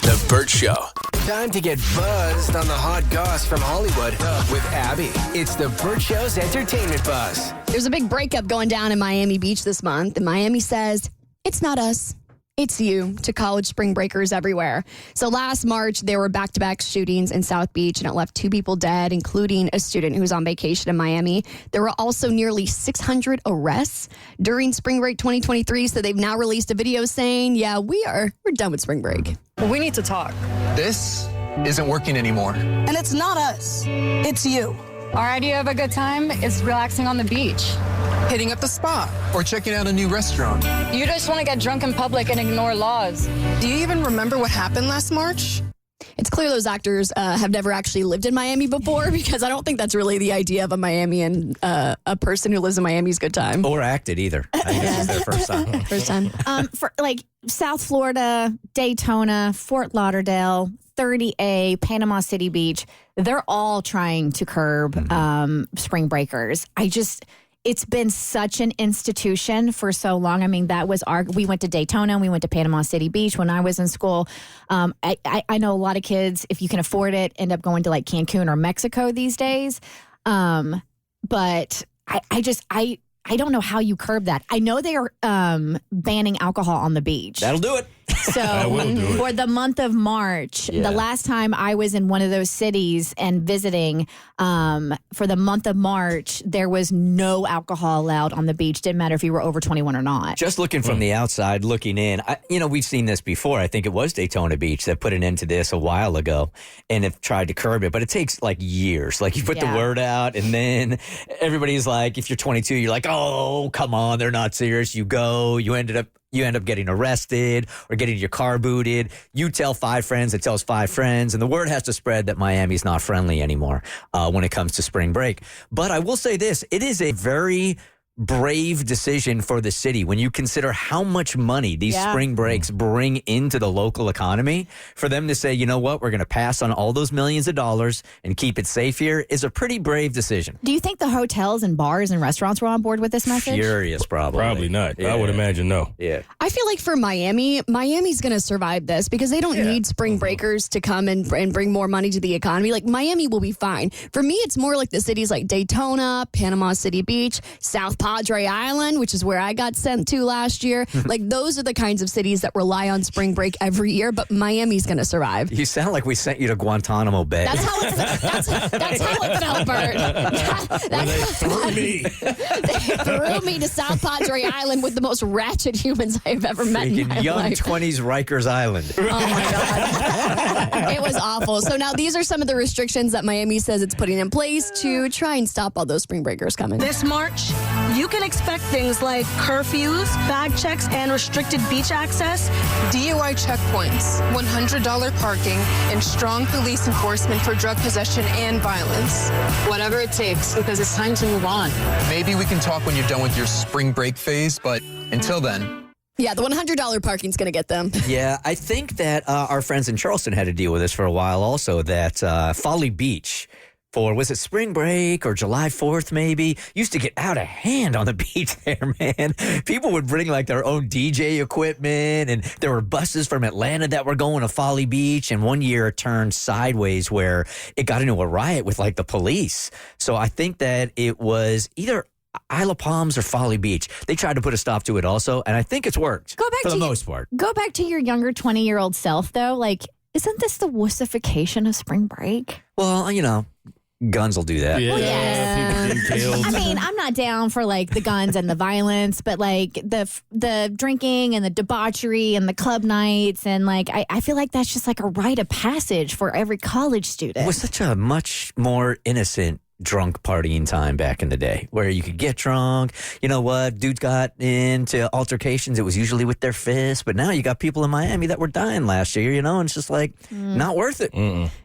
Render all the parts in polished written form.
The Bert Show. Time to get buzzed on the hot goss from Hollywood with Abby. It's the Bert Show's entertainment buzz. There's a big breakup going down in Miami Beach this month, and Miami says, it's not us, it's you, to college spring breakers everywhere. So last March, there were back-to-back shootings in South Beach, and it left 2 people dead, including a student who was on vacation in Miami. There were also nearly 600 arrests during spring break 2023, so they've now released a video saying, yeah, we're done with spring break. We need to talk. This isn't working anymore. And it's not us. It's you. Our idea of a good time is relaxing on the beach. Hitting up the spa. Or checking out a new restaurant. You just want to get drunk in public and ignore laws. Do you even remember what happened last March? It's clear those actors have never actually lived in Miami before, because I don't think that's really the idea of a Miamian, a person who lives in Miami's good time. Or acted either. I think this is their first time. First time. For like South Florida, Daytona, Fort Lauderdale, 30A, Panama City Beach, they're all trying to curb spring breakers. It's been such an institution for so long. I mean, we went to Daytona and we went to Panama City Beach when I was in school. I know a lot of kids, if you can afford it, end up going to like Cancun or Mexico these days. But I don't know how you curb that. I know they are banning alcohol on the beach. That'll do it. So for the month of March, the last time I was in one of those cities and visiting, for the month of March, there was no alcohol allowed on the beach. Didn't matter if you were over 21 or not. Just looking from the outside, looking in, we've seen this before. I think it was Daytona Beach that put an end to this a while ago and have tried to curb it. But it takes like years. Like you put the word out and then everybody's like, if you're 22, you're like, oh, come on, they're not serious. You go, you end up getting arrested or getting your car booted. You tell 5 friends, it tells 5 friends, and the word has to spread that Miami's not friendly anymore when it comes to spring break. But I will say this, it is a very brave decision for the city when you consider how much money these spring breaks bring into the local economy. For them to say, you know what, we're going to pass on all those millions of dollars and keep it safe here is a pretty brave decision. Do you think the hotels and bars and restaurants were on board with this message? Furious, probably. Probably not. Yeah. I would imagine no. Yeah. I feel like for Miami's going to survive this because they don't need spring breakers to come and bring more money to the economy. Like, Miami will be fine. For me, it's more like the cities like Daytona, Panama City Beach, South Padre Island, which is where I got sent to last year. Like, those are the kinds of cities that rely on spring break every year, but Miami's going to survive. You sound like we sent you to Guantanamo Bay. That's how it felt, Bert. They threw me. They threw me to South Padre Island with the most ratchet humans I've ever met in my young life. 20s Rikers Island. Oh, my God. It was awful. So now these are some of the restrictions that Miami says it's putting in place to try and stop all those spring breakers coming. This March, you can expect things like curfews, bag checks, and restricted beach access, DUI checkpoints, $100 parking, and strong police enforcement for drug possession and violence. Whatever it takes, because it's time to move on. Maybe we can talk when you're done with your spring break phase, but until then. Yeah, the $100 parking's going to get them. Yeah, I think that our friends in Charleston had to deal with this for a while also, that Folly Beach, was it spring break or July 4th maybe, used to get out of hand on the beach there, man. People would bring like their own DJ equipment, and there were buses from Atlanta that were going to Folly Beach, and one year it turned sideways where it got into a riot with like the police. So I think that it was either Isla Palms or Folly Beach. They tried to put a stop to it also, and I think it's worked for the most part. Go back to your younger 20-year-old self, though. Like, isn't this the wussification of spring break? Well, guns will do that. Yeah, people getting killed. I mean, I'm not down for like the guns and the violence, but like the drinking and the debauchery and the club nights, and like I feel like that's just like a rite of passage for every college student. It was such a much more innocent drunk partying time back in the day where you could get drunk. You know what? Dudes got into altercations. It was usually with their fists. But now you got people in Miami that were dying last year, and it's just like not worth it.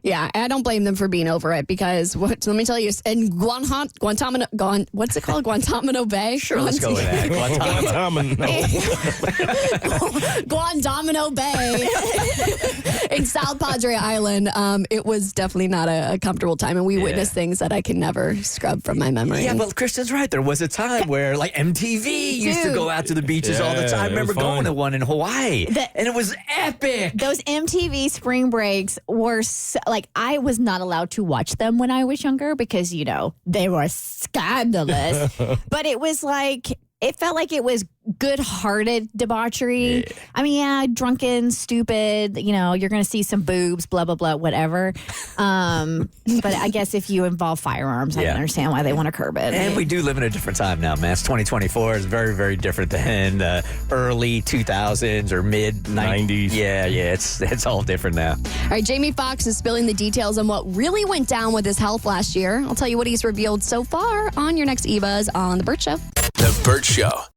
Yeah, I don't blame them for being over it because let me tell you, in Guantanamo, what's it called? Guantanamo Bay? Sure, let's go with that. Guantanamo Bay. in South Padre Island, it was definitely not a comfortable time, and we witnessed things that I can never scrub from my memory. Yeah, but Kristen's right. There was a time where like MTV used to go out to the beaches all the time. I remember going to one in Hawaii, and it was epic. Those MTV spring breaks were I was not allowed to watch them when I was younger because, they were scandalous. But it was it felt like it was good-hearted debauchery. Yeah. I mean, drunken, stupid, you're going to see some boobs, blah, blah, blah, whatever. But I guess if you involve firearms, I don't understand why they want to curb it. And we do live in a different time now, man. It's 2024. It's very, very different than early 2000s or mid-90s. Yeah, it's all different now. All right, Jamie Foxx is spilling the details on what really went down with his health last year. I'll tell you what he's revealed so far on your next eBuzz on The Bert Show. The Bert Show.